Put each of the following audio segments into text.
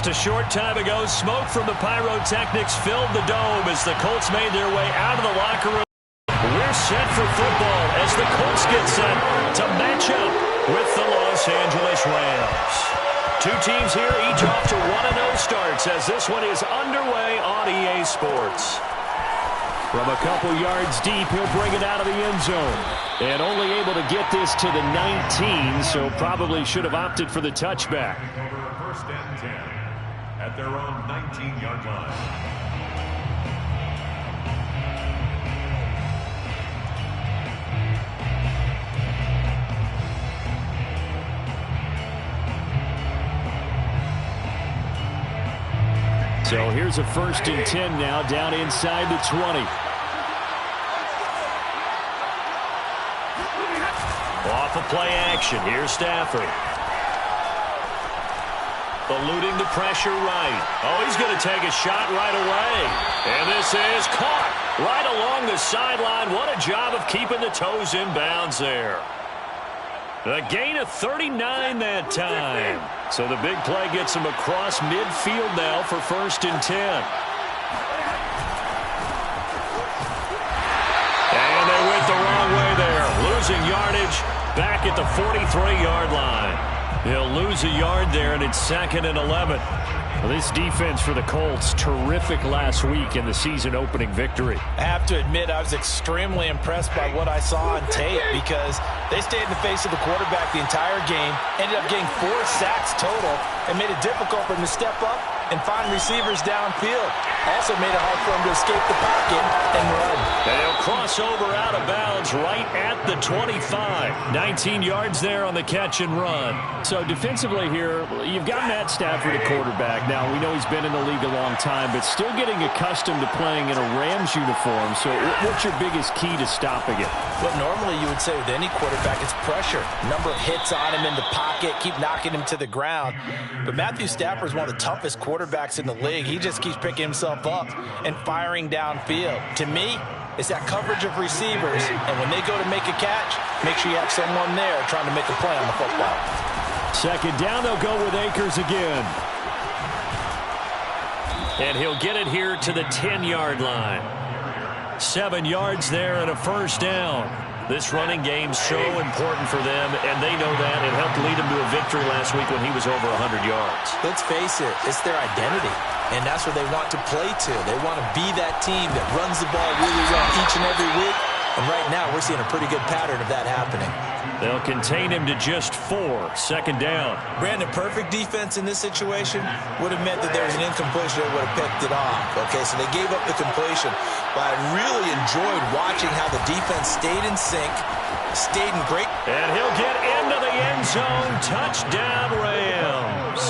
Just a short time ago, smoke from the pyrotechnics filled the dome as the Colts made their way out of the locker room. We're set for football as the Colts get set to match up with the Los Angeles Rams. Two teams here, each off to 1-0 starts as this one is underway on EA Sports. From a couple yards deep, he'll bring it out of the end zone. And only able to get this to the 19, so probably should have opted for the touchback. First and 10 at their own 19-yard line. So here's a 1st and 10 now, down inside the 20. Off of play action, here's Stafford. Eluding the pressure right. Oh, he's going to take a shot right away. And this is caught right along the sideline. What a job of keeping the toes in bounds there. A gain of 39 that time. So the big play gets him across midfield now for 1st and 10. And they went the wrong way there. Losing yardage back at the 43-yard line. He'll lose a yard there, and it's 2nd and 11. Well, this defense for the Colts, terrific last week in the season-opening victory. I have to admit, I was extremely impressed by what I saw on tape because they stayed in the face of the quarterback the entire game, ended up getting 4 sacks total, and made it difficult for him to step up and find receivers downfield. Also made it hard for him to escape the pocket and run. They'll cross over out of bounds right at the 25. 19 yards there on the catch and run. So defensively here, you've got Matt Stafford at quarterback. Now, we know he's been in the league a long time, but still getting accustomed to playing in a Rams uniform. So what's your biggest key to stopping it? Well, normally you would say with any quarterback, it's pressure. Number of hits on him in the pocket, keep knocking him to the ground. But Matthew Stafford is one of the toughest quarterbacks in the league. He just keeps picking himself up and firing downfield. To me, it's that coverage of receivers, and when they go to make a catch, make sure you have someone there trying to make a play on the football. 2nd down, they'll go with Akers again. And he'll get it here to the 10-yard line. 7 yards there and a 1st down. This running game's so important for them, and they know that. It helped lead them to a victory last week when he was over 100 yards. Let's face it, it's their identity, and that's what they want to play to. They want to be that team that runs the ball really well each and every week, and right now we're seeing a pretty good pattern of that happening. They'll contain him to just 4. 2nd down. Brandon, perfect defense in this situation would have meant that there was an incompletion that would have picked it off. Okay, so they gave up the completion. But I really enjoyed watching how the defense stayed in sync, stayed in great. And he'll get into the end zone. Touchdown, Rams.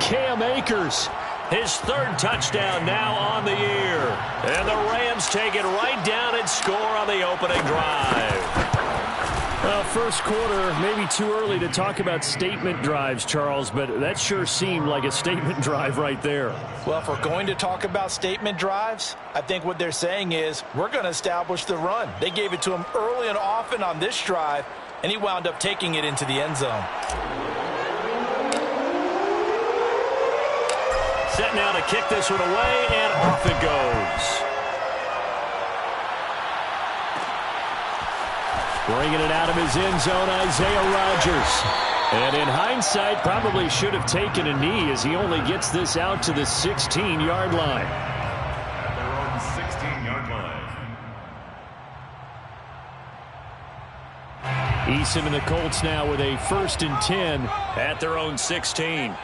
Cam Akers, his 3rd touchdown now on the year. And the Rams take it right down and score on the opening drive. Well, first quarter, maybe too early to talk about statement drives, Charles, but that sure seemed like a statement drive right there. Well, if we're going to talk about statement drives, I think what they're saying is we're going to establish the run. They gave it to him early and often on this drive, and he wound up taking it into the end zone. Set now to kick this one away, and off it goes. Bringing it out of his end zone, Isaiah Rodgers. And in hindsight, probably should have taken a knee as he only gets this out to the 16-yard line. At their own 16-yard line. Eason and the Colts now with a 1st and 10 at their own 16.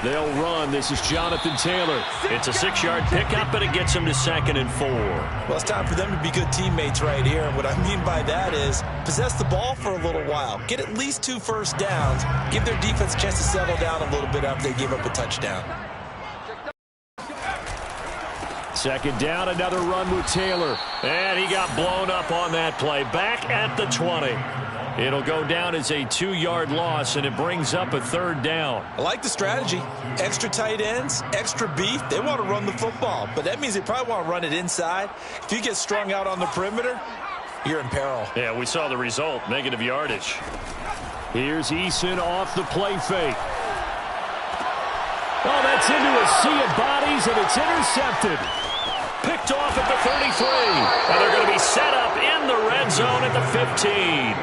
They'll run. This is Jonathan Taylor. It's a 6-yard pickup, but it gets him to 2nd and 4. Well, it's time for them to be good teammates right here. And what I mean by that is possess the ball for a little while. Get at least 2 first downs. Give their defense a chance to settle down a little bit after they give up a touchdown. 2nd down, another run with Taylor. And he got blown up on that play. Back at the 20. It'll go down as a 2-yard loss, and it brings up a 3rd down. I like the strategy. Extra tight ends, extra beef. They want to run the football, but that means they probably want to run it inside. If you get strung out on the perimeter, you're in peril. Yeah, we saw the result, negative yardage. Here's Eason off the play fake. Oh, that's into a sea of bodies, and it's intercepted. Picked off at the 33. And they're going to be set up in the red zone at the 15.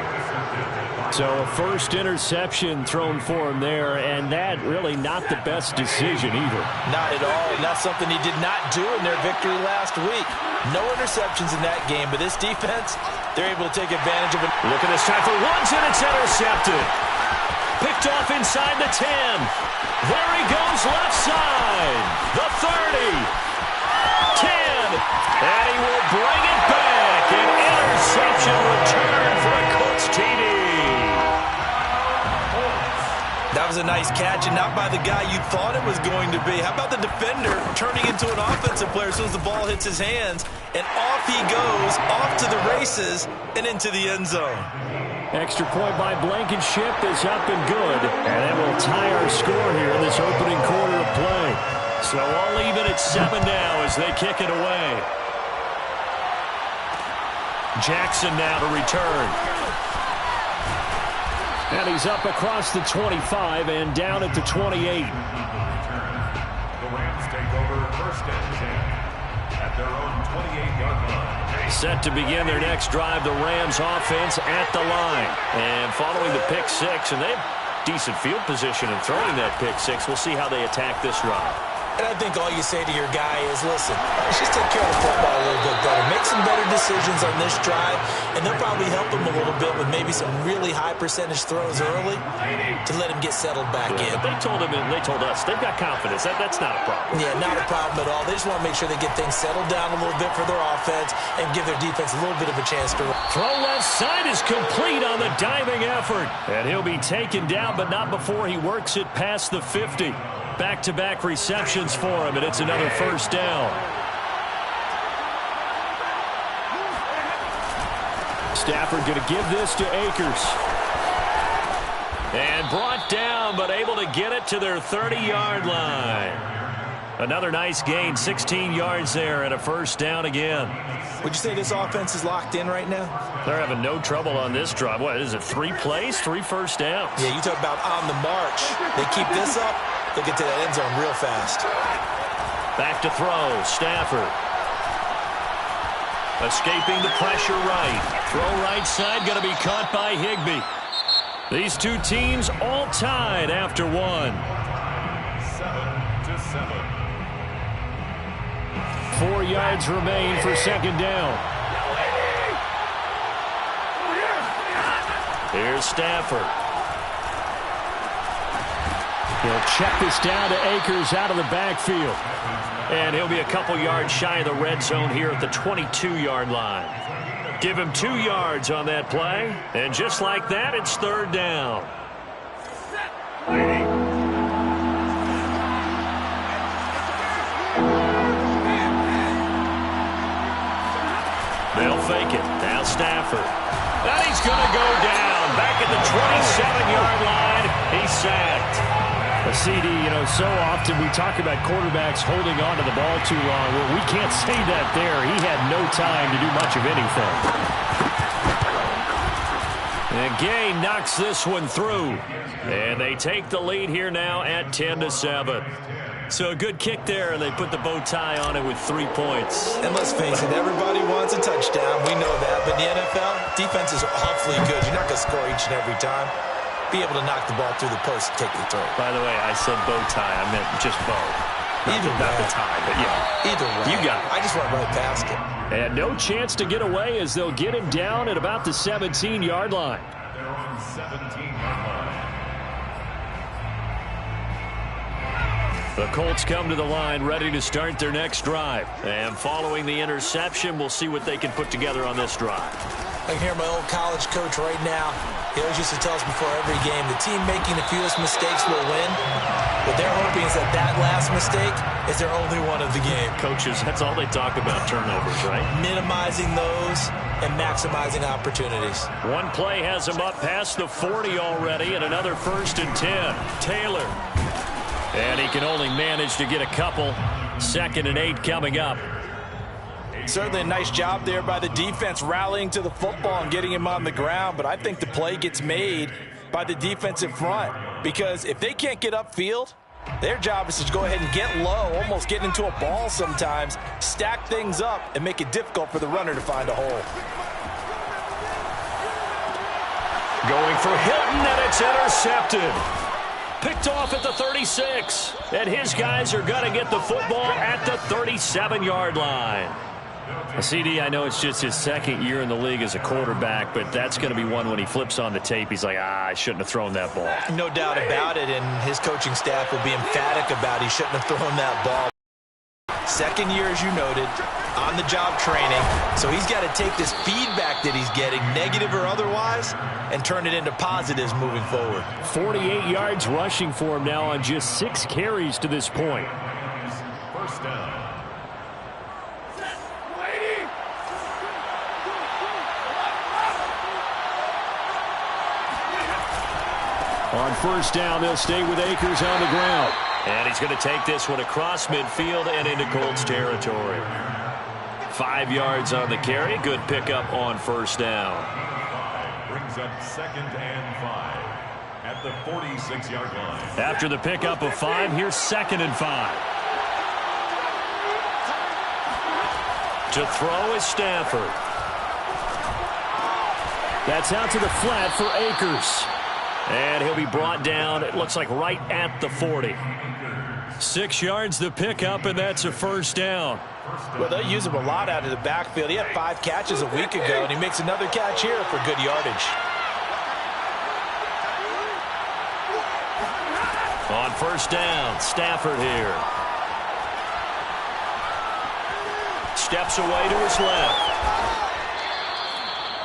So a first interception thrown for him there, and that really not the best decision either. Not at all, and that's something he did not do in their victory last week. No interceptions in that game, but this defense, they're able to take advantage of it. Look at this time for Woods, and it's intercepted. Picked off inside the 10. There he goes left side. The 30. 10. And he will bring it back. An interception return for a Colts TD. That was a nice catch, and not by the guy you thought it was going to be. How about the defender turning into an offensive player as soon as the ball hits his hands, and off he goes, off to the races, and into the end zone. Extra point by Blankenship is up and good, and that will tie our score here in this opening quarter of play. So all even at 7 now as they kick it away. Jackson now to return. And he's up across the 25 and down at the 28. The Rams take over first and 10 at their own 28-yard line. Set to begin their next drive, the Rams offense at the line. And following the pick six, and they have decent field position in throwing that pick six. We'll see how they attack this drive. And I think all you say to your guy is, listen, let's just take care of the football a little bit better. Make some better decisions on this drive, and they'll probably help him a little bit with maybe some really high percentage throws early to let him get settled back in. But they told him, and they told us, they've got confidence. That's not a problem. Yeah, not a problem at all. They just want to make sure they get things settled down a little bit for their offense and give their defense a little bit of a chance to run. Throw left side is complete on the diving effort. And he'll be taken down, but not before he works it past the 50. Back-to-back receptions for him, and it's another first down. Stafford going to give this to Akers. And brought down, but able to get it to their 30-yard line. Another nice gain, 16 yards there, and a first down again. Would you say this offense is locked in right now? They're having no trouble on this drive. What is it, 3 plays, 3 first downs? Yeah, you talk about on the march. They keep this up, they'll get to that end zone real fast. Back to throw, Stafford. Escaping the pressure right. Throw right side, going to be caught by Higbee. These two teams all tied after 1. 7-7. 4 yards remain for second down. Here's Stafford. He'll check this down to Akers out of the backfield. And he'll be a couple yards shy of the red zone here at the 22-yard line. Give him 2 yards on that play. And just like that, it's third down. They'll fake it. Now Stafford. And he's going to go down. Back at the 27-yard line. He's sacked. A CD, so often we talk about quarterbacks holding on to the ball too long. Well, we can't say that there. He had no time to do much of anything. And Gay knocks this one through. And they take the lead here now at 10-7. So a good kick there, and they put the bow tie on it with 3 points. And let's face it, everybody wants a touchdown. We know that. But in the NFL, defenses are awfully good. You're not going to score each and every time. Be able to knock the ball through the post and take the throw. By the way, I said bow tie. I meant just bow. Not the tie, but yeah. Either way. You got it. I just went right past it. And no chance to get away as they'll get him down at about the 17-yard line. They're on 17-yard line. The Colts come to the line ready to start their next drive. And following the interception, we'll see what they can put together on this drive. I can hear my old college coach right now. He always used to tell us before every game, the team making the fewest mistakes will win. What they're hoping is that that last mistake is their only one of the game. Coaches, that's all they talk about, turnovers, right? Minimizing those and maximizing opportunities. One play has him up past the 40 already, and another 1st and 10. Taylor. And he can only manage to get a couple. 2nd and 8 coming up. Certainly a nice job there by the defense rallying to the football and getting him on the ground, but I think the play gets made by the defensive front because if they can't get upfield, Their job is to go ahead and get low, almost get into a ball sometimes, stack things up, and make it difficult for the runner to find a hole. Going for Hilton, and it's intercepted. Picked off at the 36. And his guys are going to get the football at the 37-yard line. CD, I know it's just his second year in the league as a quarterback, but that's going to be one when he flips on the tape. He's like, I shouldn't have thrown that ball. No doubt about it, and his coaching staff will be emphatic about he shouldn't have thrown that ball. Second year, as you noted, on-the-job training. So he's got to take this feedback that he's getting, negative or otherwise, and turn it into positives moving forward. 48 yards rushing for him now on just 6 carries to this point. First down. On first down, they'll stay with Akers on the ground. And he's going to take this one across midfield and into Colts territory. 5 yards on the carry. Good pickup on first down. Brings up 2nd and 5 at the 46-yard line. After the pickup of 5, here's 2nd and 5. To throw is Stafford. That's out to the flat for Akers. And he'll be brought down, it looks like right at the 40. 6 yards the pickup, and that's a first down. Well, they use him a lot out of the backfield. He had 5 catches a week ago, and he makes another catch here for good yardage. On first down, Stafford here. Steps away to his left.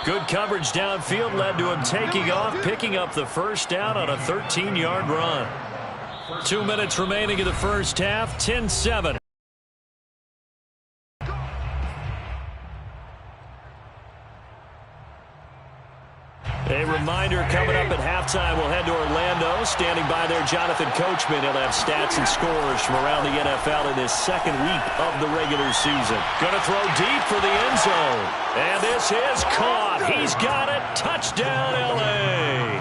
Good coverage downfield led to him taking off, picking up the first down on a 13-yard run. 2 minutes remaining in the first half, 10-7. A reminder coming up at halftime, we'll head to Orlando. Standing by there, Jonathan Coachman. He'll have stats and scores from around the NFL in his second week of the regular season. Going to throw deep for the end zone. And this is caught. He's got it. Touchdown, L.A.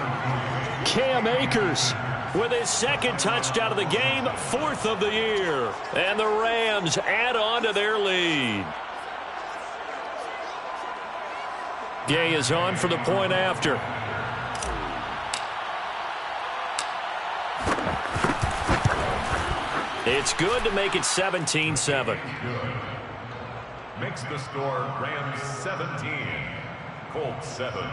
Cam Akers with his 2nd touchdown of the game, 4th of the year. And the Rams add on to their lead. Gay is on for the point after. It's good to make it 17-7. Makes the score Rams 17, Colts 7.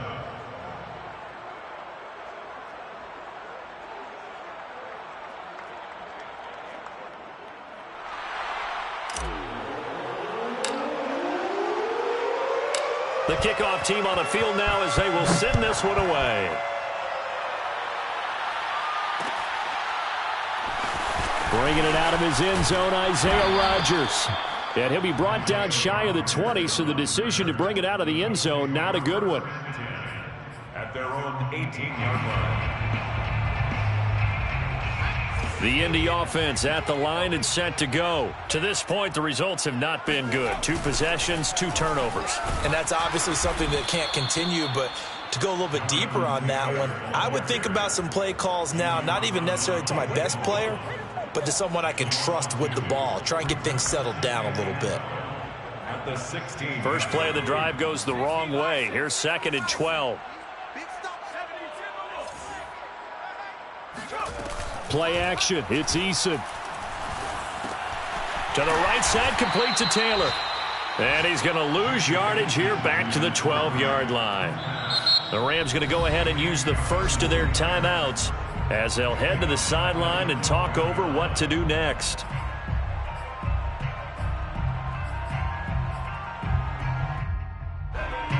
The kickoff team on the field now as they will send this one away. Bringing it out of his end zone, Isaiah Rodgers. And he'll be brought down shy of the 20, so the decision to bring it out of the end zone, not a good one. At their own 18-yard line. The Indy offense at the line and set to go. To this point, the results have not been good. 2 possessions, 2 turnovers. And that's obviously something that can't continue, but to go a little bit deeper on that one, I would think about some play calls now, not even necessarily to my best player, but to someone I can trust with the ball. Try and get things settled down a little bit. At the 16. First play of the drive goes the wrong way. Here's 2nd and 12. Play action. It's Eason. To the right side, complete to Taylor. And he's going to lose yardage here back to the 12-yard line. The Rams going to go ahead and use the first of their timeouts as they'll head to the sideline and talk over what to do next.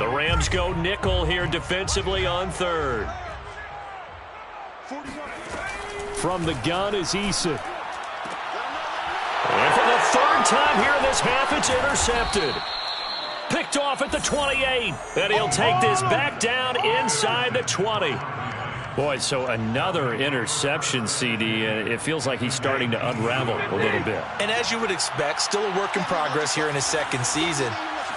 The Rams go nickel here defensively on 3rd. From the gun is Eason. And for the 3rd time here in this half, it's intercepted. Picked off at the 28. And he'll take this back down inside the 20. Boy, so another interception, CD. It feels like he's starting to unravel a little bit. And as you would expect, still a work in progress here in his 2nd season.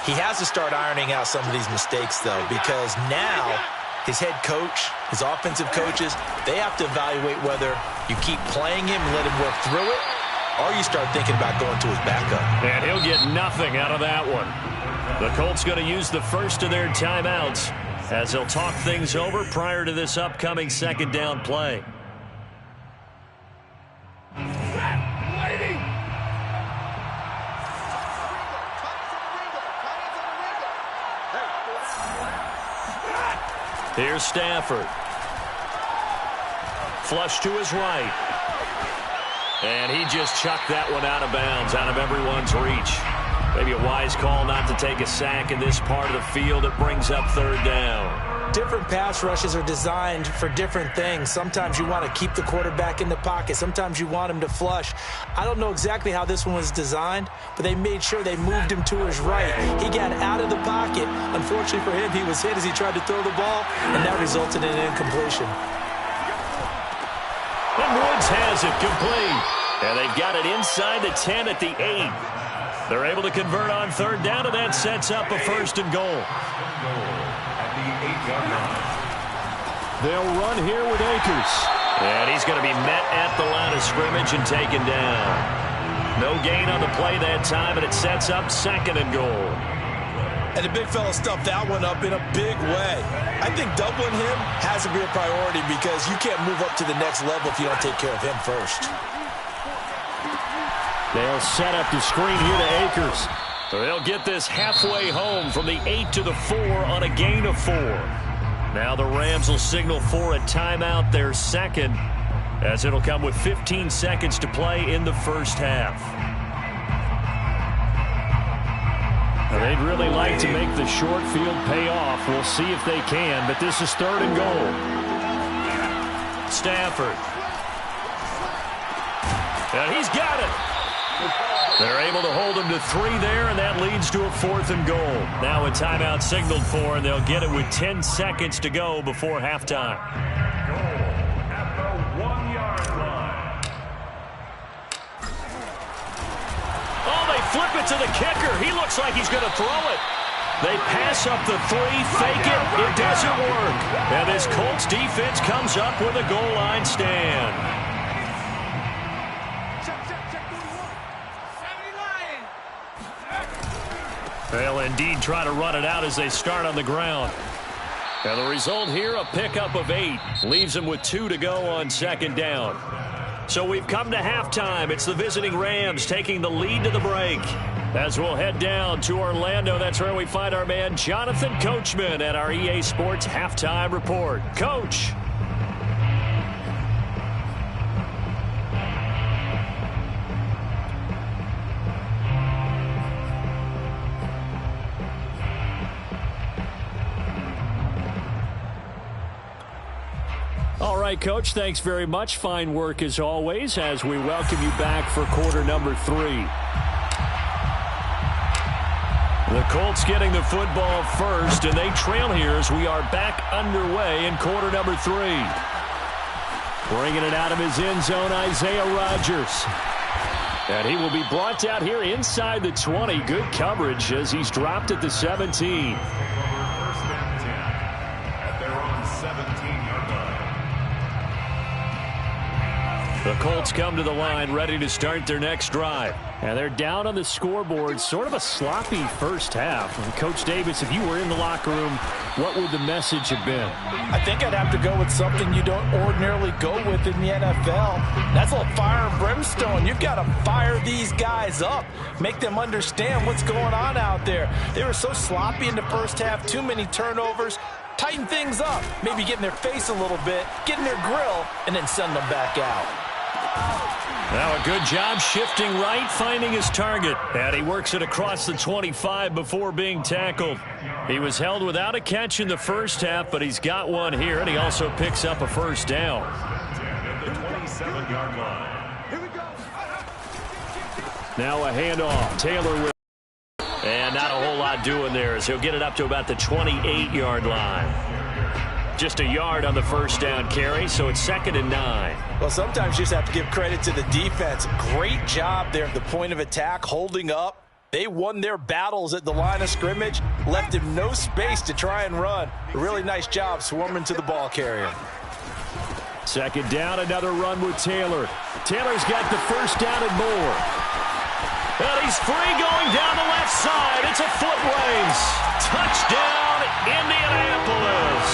He has to start ironing out some of these mistakes, though, because now his head coach, his offensive coaches, they have to evaluate whether You keep playing him and let him work through it, or you start thinking about going to his backup. And he'll get nothing out of that one. The Colts going to use the first of their timeouts as they'll talk things over prior to this upcoming second down play. Here's Stafford. Flush to his right. And he just chucked that one out of bounds, out of everyone's reach. Maybe a wise call not to take a sack in this part of the field. It brings up third down. Different pass rushes are designed for different things. Sometimes you want to keep the quarterback in the pocket. Sometimes you want him to flush. I don't know exactly how this one was designed, but they made sure they moved him to his right. He got out of the pocket. Unfortunately for him, he was hit as he tried to throw the ball, and that resulted in an incompletion. And Woods has it complete. And they've got it inside the 10 at the 8. They're able to convert on third down, and that sets up a first and goal. They'll run here with Akers. And he's going to be met at the line of scrimmage and taken down. No gain on the play that time, and it sets up second and goal. And the big fella stuffed that one up in a big way. I think doubling him has to be a priority because you can't move up to the next level if you don't take care of him first. They'll set up the screen here to Akers. They'll get this halfway home from the 8 to the 4 on a gain of 4. Now the Rams will signal for a timeout, their second, as it'll come with 15 seconds to play in the first half. Now they'd really like to make the short field pay off. We'll see if they can, but this is third and goal. Stafford. And he's got it. They're able to hold him to 3 there, and that leads to a fourth and goal. Now a timeout signaled for, and they'll get it with 10 seconds to go before halftime. Goal at the 1-yard line. Oh, they flip it to the kicker. He looks like he's going to throw it. They pass up the 3, fake it. It doesn't work. And this Colts defense comes up with a goal line stand. They'll indeed try to run it out as they start on the ground. And the result here, a pickup of 8. Leaves them with 2 to go on second down. So we've come to halftime. It's the visiting Rams taking the lead to the break. As we'll head down to Orlando, that's where we find our man Jonathan Coachman at our EA Sports Halftime Report. Coach. All right, Coach, thanks very much. Fine work as always as we welcome you back for quarter number 3. The Colts getting the football first, and they trail here as we are back underway in quarter number 3. Bringing it out of his end zone, Isaiah Rodgers. And he will be brought out here inside the 20. Good coverage as he's dropped at the 17. First and 10 at their own 17-yard line. The Colts come to the line ready to start their next drive. And they're down on the scoreboard. Sort of a sloppy first half. And Coach Davis, if you were in the locker room, what would the message have been? I think I'd have to go with something you don't ordinarily go with in the NFL. That's a little fire and brimstone. You've got to fire these guys up. Make them understand what's going on out there. They were so sloppy in the first half. Too many turnovers. Tighten things up. Maybe get in their face a little bit. Get in their grill. And then send them back out. Now a good job shifting right, finding his target. And he works it across the 25 before being tackled. He was held without a catch in the first half, but he's got one here, and he also picks up a first down. At the 27-yard line. Now a handoff. Taylor with. And not a whole lot doing there as he'll get it up to about the 28-yard line. Just a yard on the first down carry, so it's 2nd and 9. Well, sometimes you just have to give credit to the defense. Great job there at the point of attack, holding up. They won their battles at the line of scrimmage, left him no space to try and run. A really nice job swarming to the ball carrier. Second down, another run with Taylor. Taylor's got the first down and more. And he's free going down the left side. It's a foot race. Touchdown, Indianapolis.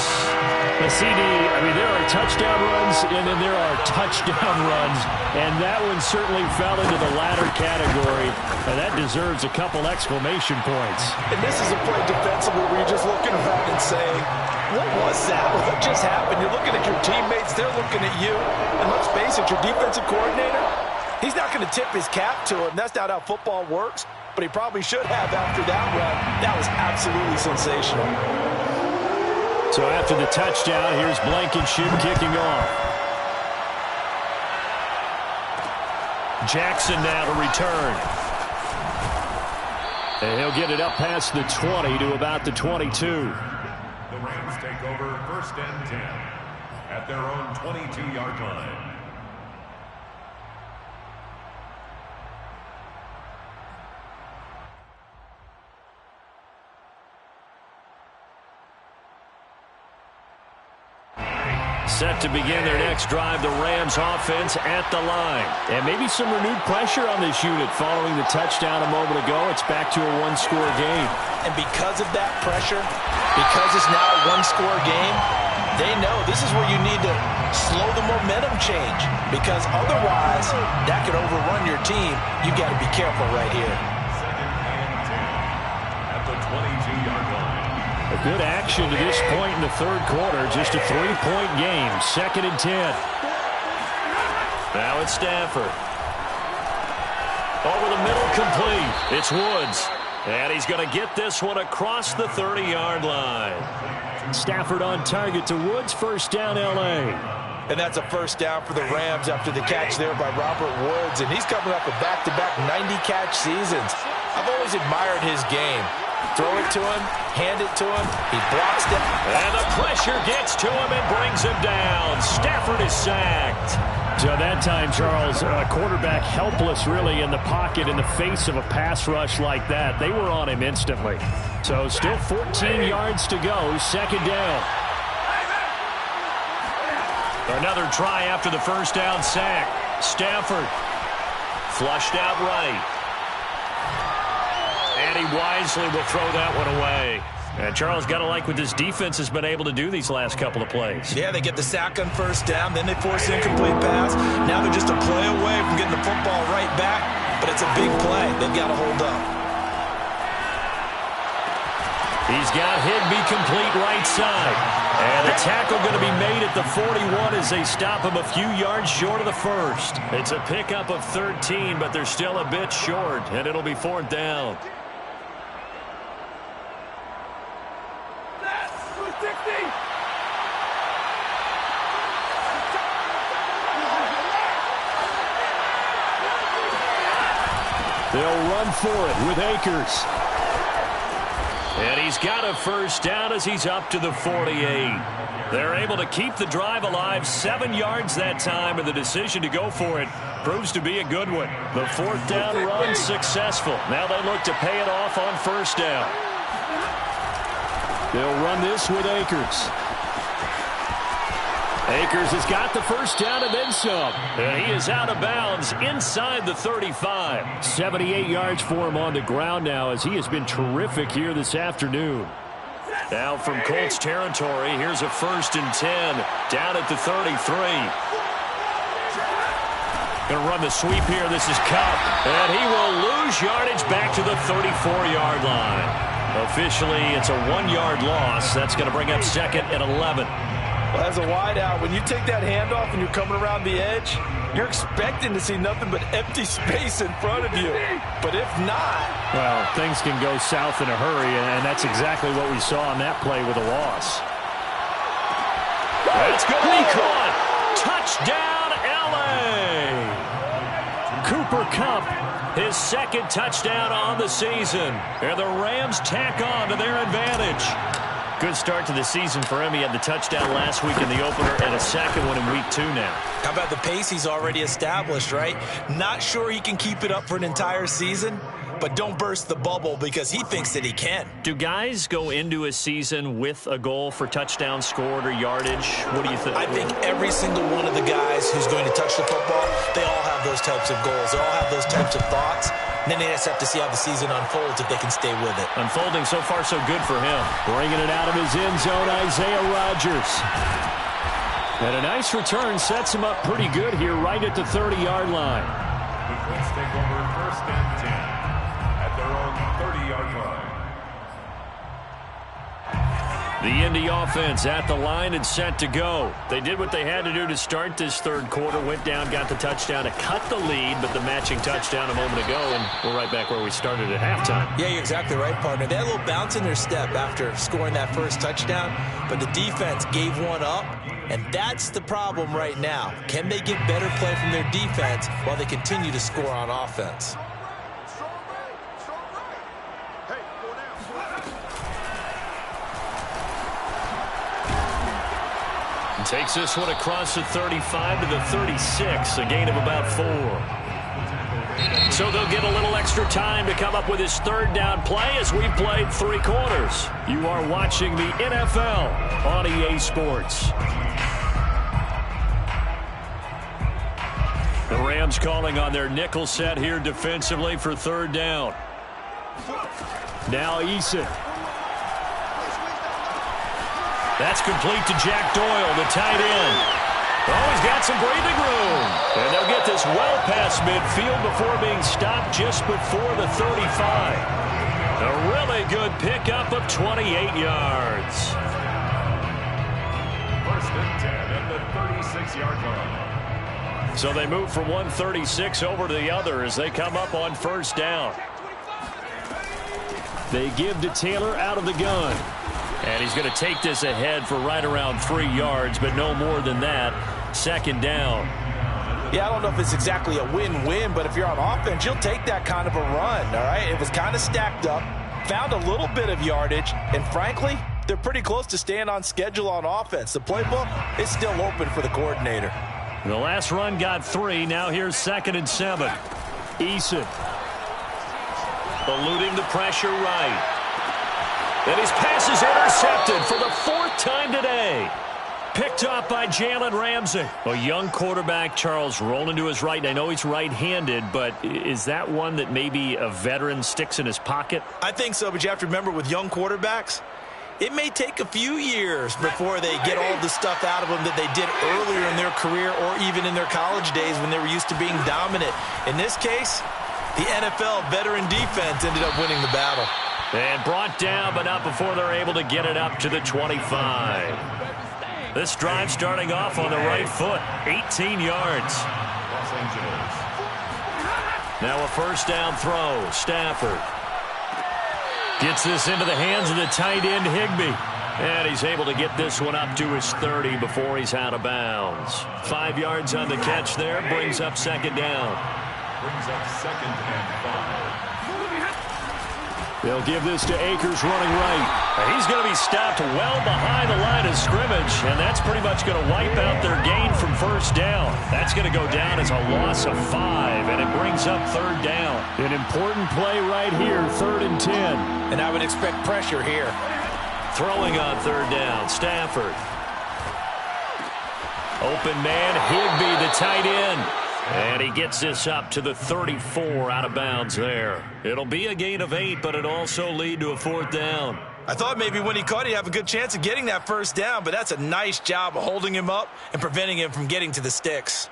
The CD, I mean, there are touchdown runs, and then there are touchdown runs. And that one certainly fell into the latter category. And that deserves a couple exclamation points. And this is a play defensively where you're just looking around and saying, what was that? What just happened? You're looking at your teammates. They're looking at you. And let's face it, your defensive coordinator, he's not going to tip his cap to him. That's not how football works. But he probably should have after that run. That was absolutely sensational. So after the touchdown, here's Blankenship kicking off. Jackson now to return. And he'll get it up past the 20 to about the 22. The Rams take over 1st and 10 at their own 22-yard line. Set to begin their next drive, the Rams offense at the line. And maybe some renewed pressure on this unit following the touchdown a moment ago. It's back to a one-score game. And because of that pressure, because it's now a one-score game, they know this is where you need to slow the momentum change. Because otherwise, that could overrun your team. You got to be careful right here. 2nd and 10 at the 22-yard line. A good action to this point in the third quarter. Just a 3-point game. 2nd and 10. Now it's Stafford. Over the middle, complete. It's Woods. And he's going to get this one across the 30-yard line. Stafford on target to Woods. First down, L.A. And that's a first down for the Rams after the catch there by Robert Woods. And he's coming up with back-to-back 90-catch seasons. I've always admired his game. Throw it to him, hand it to him, he blocks it. And the pressure gets to him and brings him down. Stafford is sacked. So that time, Charles, quarterback helpless really in the pocket in the face of a pass rush like that. They were on him instantly. So still 14 yards to go, 2nd down. Another try after the first down sack. Stafford flushed out right. And he wisely will throw that one away. And Charles, got to like what this defense has been able to do these last couple of plays. Yeah, they get the sack on first down, then they force an incomplete pass. Now they're just a play away from getting the football right back. But it's a big play. They've got to hold up. He's got Higbee complete right side. And the tackle going to be made at the 41 as they stop him a few yards short of the first. It's a pickup of 13, but they're still a bit short, and it'll be 4th down. They'll run for it with Akers. And he's got a first down as he's up to the 48. They're able to keep the drive alive, 7 yards that time, and the decision to go for it proves to be a good one. The 4th down run successful. Now they look to pay it off on first down. They'll run this with Akers. Akers has got the first down and then some. And he is out of bounds inside the 35. 78 yards for him on the ground now as he has been terrific here this afternoon. Now from Colts territory, here's a 1st and 10 down at the 33. Going to run the sweep here. This is Cup. And he will lose yardage back to the 34-yard line. Officially, it's a 1-yard loss. That's going to bring up 2nd and 11. Well, as a wideout, when you take that handoff and you're coming around the edge, you're expecting to see nothing but empty space in front of you. But if not... Well, things can go south in a hurry, and that's exactly what we saw on that play with a loss. That's going to be caught. Touchdown, L.A. Cooper Kupp, his 2nd touchdown on the season. And the Rams tack on to their advantage. Good start to the season for him. He had the touchdown last week in the opener and a second one in week 2 now. How about the pace he's already established, right? Not sure he can keep it up for an entire season, but don't burst the bubble because he thinks that he can. Do guys go into a season with a goal for touchdown scored or yardage? What do you think? I think every single one of the guys who's going to touch the football, they all have those types of goals. They all have those types of thoughts. And then they just have to see how the season unfolds if they can stay with it. Unfolding so far so good for him. Bringing it out of his end zone, Isaiah Rodgers. And a nice return sets him up pretty good here right at the 30-yard line. The Colts take over 1st and 10 at their own 30-yard line. The Indy offense at the line and set to go. They did what they had to do to start this third quarter. Went down, got the touchdown to cut the lead, but the matching touchdown a moment ago, and we're right back where we started at halftime. Yeah, you're exactly right, partner. They had a little bounce in their step after scoring that first touchdown, but the defense gave one up, and that's the problem right now. Can they get better play from their defense while they continue to score on offense? Takes this one across the 35 to the 36, a gain of about 4. So they'll get a little extra time to come up with his third down play as we've played 3 quarters. You are watching the NFL on EA Sports. The Rams calling on their nickel set here defensively for third down. Now Eason. That's complete to Jack Doyle, the tight end. Oh, he's got some breathing room. And they'll get this well past midfield before being stopped just before the 35. A really good pickup of 28 yards. 1st and 10 at the 36-yard line. So they move from 136 over to the other as they come up on first down. They give to Taylor out of the gun. And he's going to take this ahead for right around 3 yards, but no more than that. 2nd down. Yeah, I don't know if it's exactly a win-win, but if you're on offense, you'll take that kind of a run, all right? It was kind of stacked up, found a little bit of yardage, and frankly, they're pretty close to staying on schedule on offense. The playbook is still open for the coordinator. The last run got 3. Now here's 2nd and 7. Eason. Eluding the pressure right. And his pass is intercepted for the 4th time today. Picked up by Jalen Ramsey. A young quarterback, Charles, rolling to his right. And I know he's right-handed, but is that one that maybe a veteran sticks in his pocket? I think so, but you have to remember with young quarterbacks, it may take a few years before they get all the stuff out of them that they did earlier in their career or even in their college days when they were used to being dominant. In this case, the NFL veteran defense ended up winning the battle. And brought down, but not before they're able to get it up to the 25. This drive starting off on the right foot, 18 yards. Los Angeles. Now a first down throw. Stafford gets this into the hands of the tight end, Higbee. And he's able to get this one up to his 30 before he's out of bounds. 5 yards on the catch there, brings up 2nd down. Brings up 2nd and 5. They'll give this to Akers running right. He's going to be stopped well behind the line of scrimmage, and that's pretty much going to wipe out their gain from first down. That's going to go down as a loss of 5, and it brings up 3rd down. An important play right here, 3rd and 10. And I would expect pressure here. Throwing on 3rd down, Stafford. Open man, Higbee, the tight end. And he gets this up to the 34 out of bounds there. It'll be a gain of 8, but it'll also lead to a 4th down. I thought maybe when he caught it, he'd have a good chance of getting that first down, but that's a nice job of holding him up and preventing him from getting to the sticks.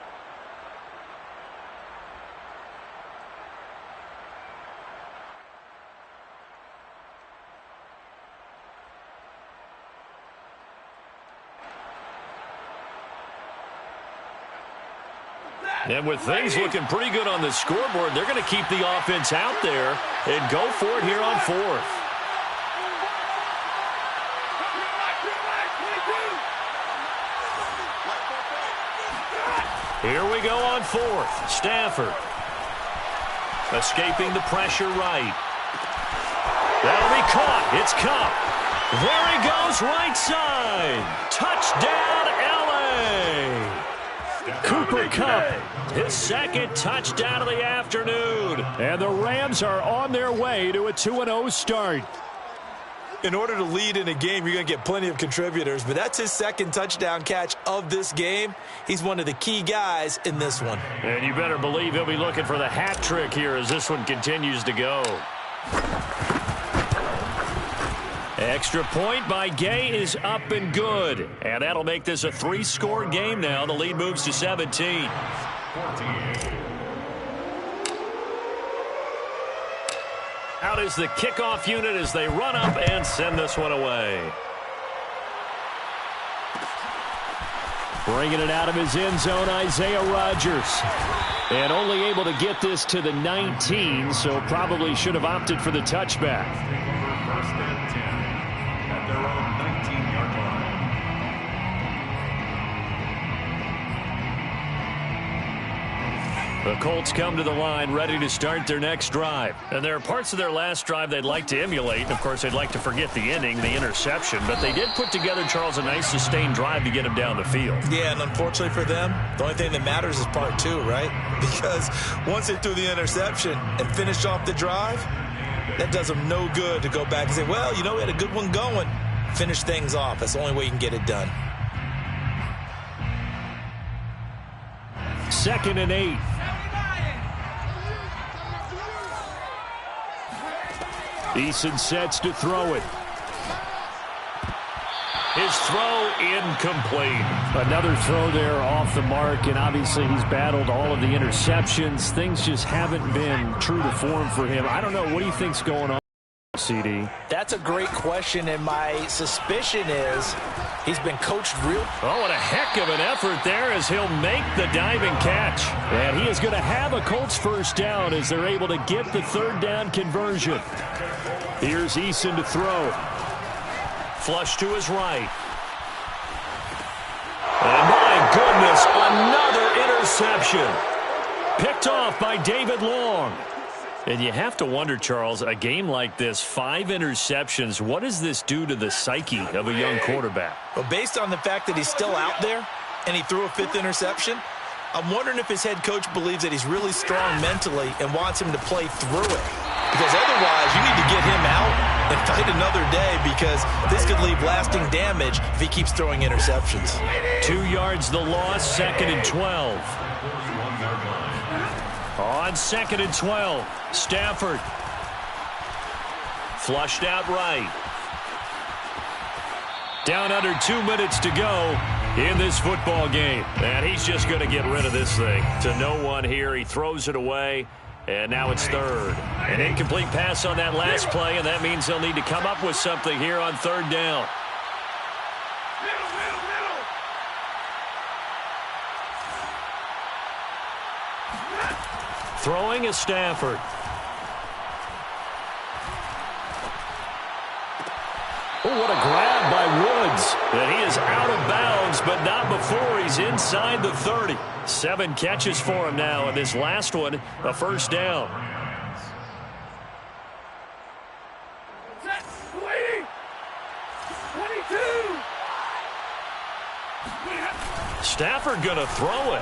And with things looking pretty good on the scoreboard, they're going to keep the offense out there and go for it here on 4th. Here we go on 4th. Stafford escaping the pressure right. That'll be caught. It's Kupp. There he goes right side. Touchdown, L.A. Cooper Kupp, his second touchdown of the afternoon. And the Rams are on their way to a 2-0 start. In order to lead in a game, you're going to get plenty of contributors, but that's his second touchdown catch of this game. He's one of the key guys in this one. And you better believe he'll be looking for the hat trick here as this one continues to go. Extra point by Gay is up and good. And that'll make this a 3-score game now. The lead moves to 17. Out is the kickoff unit as they run up and send this one away. Bringing it out of his end zone, Isaiah Rodgers. And only able to get this to the 19, so probably should have opted for the touchback. First and 10 at their own 19-yard line. The Colts come to the line ready to start their next drive. And there are parts of their last drive they'd like to emulate. Of course, they'd like to forget the inning, the interception. But they did put together, Charles, a nice sustained drive to get him down the field. Yeah, and unfortunately for them, the only thing that matters is part two, right? Because once they threw the interception and finished off the drive, that does them no good to go back and say, well, you know, we had a good one going. Finish things off. That's the only way you can get it done. 2nd and 8. Eason sets to throw it. His throw incomplete. Another throw there off the mark, and obviously he's battled all of the interceptions. Things just haven't been true to form for him. I don't know. What do you think's going on, CD? That's a great question, and my suspicion is he's been coached real. Oh, what a heck of an effort there as he'll make the diving catch. And he is going to have a Colts first down as they're able to get the third down conversion. Here's Eason to throw. Flush to his right. And my goodness, another interception. Picked off by David Long. And you have to wonder, Charles, a game like this, 5 interceptions, what does this do to the psyche of a young quarterback? Well, based on the fact that he's still out there and he threw a 5th interception, I'm wondering if his head coach believes that he's really strong mentally and wants him to play through it. Because otherwise, you need to get him out and fight another day, because this could leave lasting damage if he keeps throwing interceptions. 2 yards the loss, 2nd and 12. On 2nd and 12, Stafford. Flushed out right. Down under 2 minutes to go in this football game. And he's just going to get rid of this thing to no one here. He throws it away. And now it's 3rd. An incomplete pass on that last play, and that means they'll need to come up with something here on 3rd down. Throwing is Stafford. Oh, what a grab by Woods. And he is out of bounds, but not before he's inside the 30. 7 catches for him now, and this last one, a first down. Stafford going to throw it.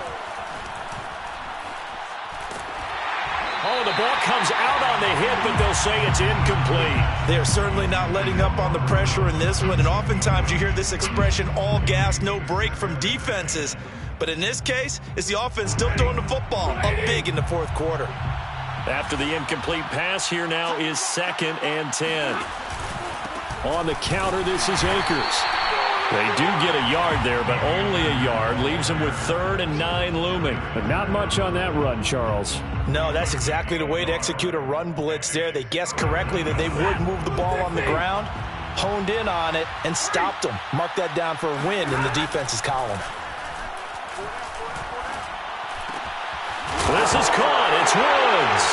Oh, the ball comes out on the hit, but they'll say it's incomplete. They are certainly not letting up on the pressure in this one, and oftentimes you hear this expression, all gas, no break from defenses. But in this case, it's the offense still throwing the football up big in the 4th quarter. After the incomplete pass, here now is 2nd and 10. On the counter, this is Akers. They do get a yard there, but only a yard. Leaves them with 3rd and 9 looming. But not much on that run, Charles. No, that's exactly the way to execute a run blitz there. They guessed correctly that they would move the ball on the ground, honed in on it, and stopped them. Mark that down for a win in the defense's column. This is caught. It's Woods.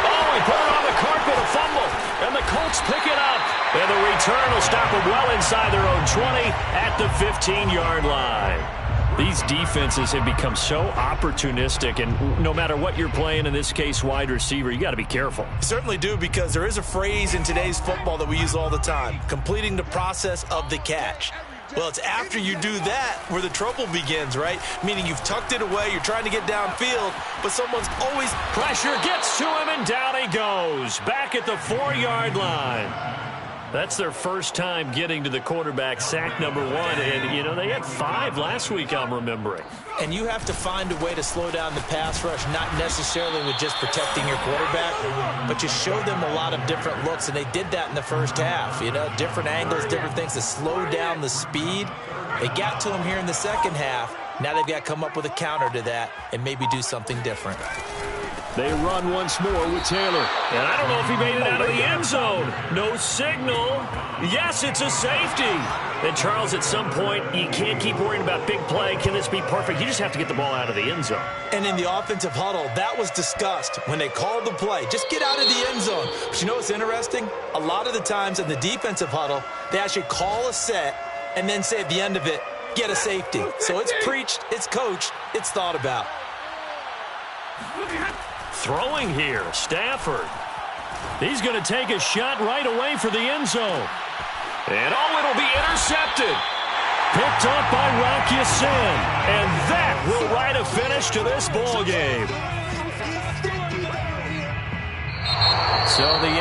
Oh, he put it on the carpet, a fumble. And the Colts pick it up. And the return will stop them well inside their own 20 at the 15-yard line. These defenses have become so opportunistic, and no matter what you're playing, in this case wide receiver, you got to be careful. Certainly do, because there is a phrase in today's football that we use all the time, completing the process of the catch. Well, it's after you do that where the trouble begins, right? Meaning you've tucked it away, you're trying to get downfield, but someone's always... Pressure gets to him, and down he goes. Back at the 4-yard line. That's their first time getting to the quarterback, sack number 1. And, you know, they had 5 last week, I'm remembering. And you have to find a way to slow down the pass rush, not necessarily with just protecting your quarterback, but you show them a lot of different looks, and they did that in the first half. You know, different angles, different things to slow down the speed. They got to him here in the second half. Now they've got to come up with a counter to that and maybe do something different. They run once more with Taylor. And I don't know if he made it out of the end zone. No signal. Yes, it's a safety. And, Charles, at some point, you can't keep worrying about big play. Can this be perfect? You just have to get the ball out of the end zone. And in the offensive huddle, that was discussed when they called the play. Just get out of the end zone. But you know what's interesting? A lot of the times in the defensive huddle, they actually call a set and then say at the end of it, get a safety. So it's preached, it's coached, it's thought about. Throwing here, Stafford. He's going to take a shot right away for the end zone. And, it'll be intercepted. Picked up by Rock Ya-Sin. And that will write a finish to this ball game. So the